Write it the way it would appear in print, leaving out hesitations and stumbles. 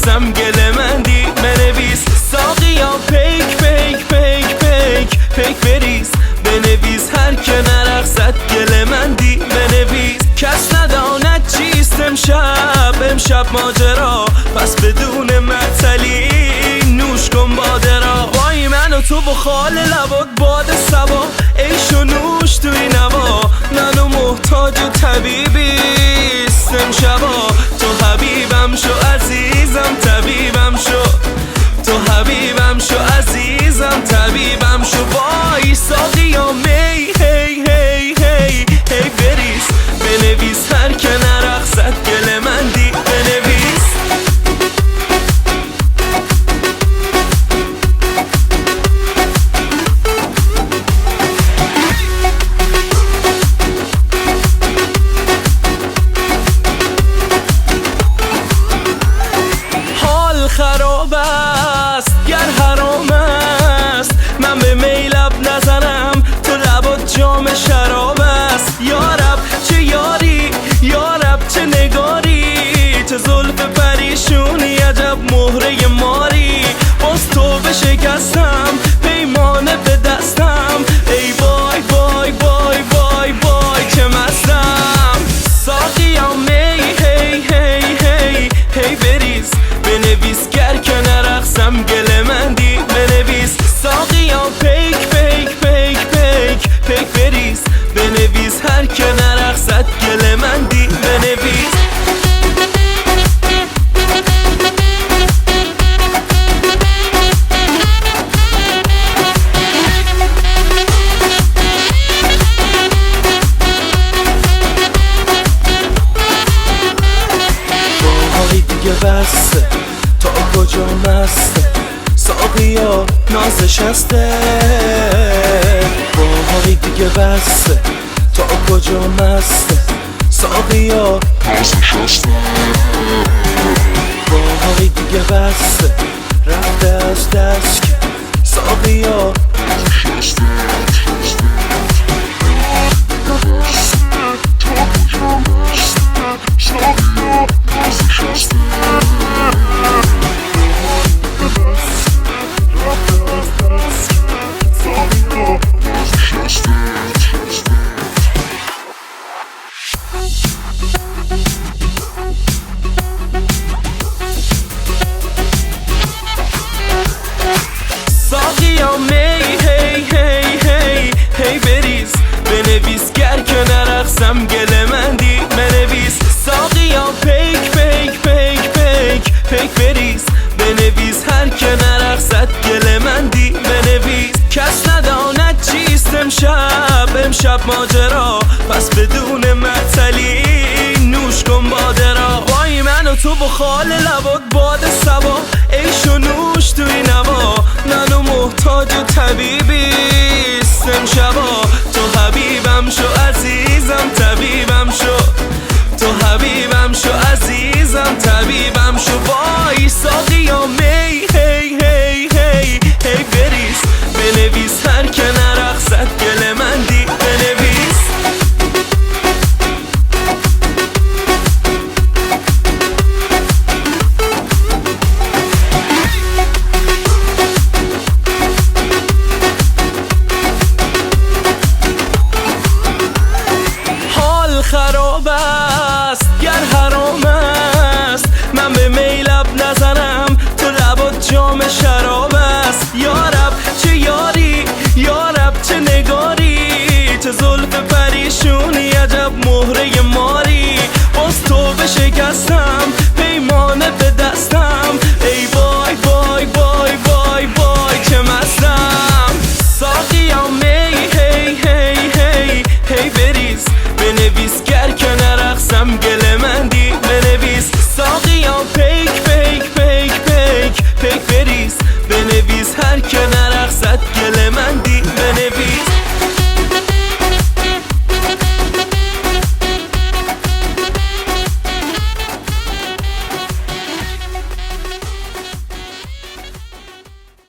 نرقصم گله مندی بنویس ساقیا پیک پیک پیک پیک پیک بریز بنویس هر که نرقصد گله مندی بنویس کس نداند چیست امشب ماجرا پس بدون معطلی نوش کن باده را وای من و تو بخال لبات باد سبا عیش و نوش توی نوا منو محتاج طبیبیست امشبا تو حبیبم شو عزیزم طبیبم شو تو حبیبم شو عزیزم طبیبم شو وای ساقیا می هی هی هی هی بریز بنویس هر که نرقصد گله مندی بنویس حال خراب است گر حرام است من به میلب نزنم تو لبات جام شراب است یارب چه یاری یارب چه نگاری چه زلف پریشونی عجب مهره ماری باز تو بشکستم پیمانه به دستم ای وای وای وای وای وای چه مستم ساقیا می هی هی هی هی بریز بنویس گر که نرقصم گله مندی بنویس ساقیا پیک پیک پیک پیک پیک بریز بنویس هر که نرقصد گله مندی بنویس باهای دیگه بسته تا کجا مسته ساقیا نازش هسته باهای دیگه بسته تا کجا مسته ساقیا نازش هسته باهای دیگه بسته رفته از دست که ساقیا نازش هسته ساقیا می هی هی هی هی بریز بنویس گر که نرقصم گله مندی بنویس ساقیا پیک پیک پیک پیک پیک بریز بنویس هر که نرقصد گله مندی بنویس کس نداند چیست امشب ماجرا پس بدون معطلی نوش کن باده را وای من و تو بخال لبات باد سبا عیش و نوش توی نوا منو محتاج طبیبیست امشبا تو حبیبم شو عزیزم طبیبم شو تو حبیبم شو عزیزم طبیبم شو وای ساقیا می هی هی هی هی بریز بنویس هر که نرقصد گله مندی بنویس حال خراب است گر حرام است من به میلب نزنم تو لبات جام شراب است یارب چه یاری یارب چه نگاری چه زلف پریشونی عجب مهره ماری باز تو بشکستم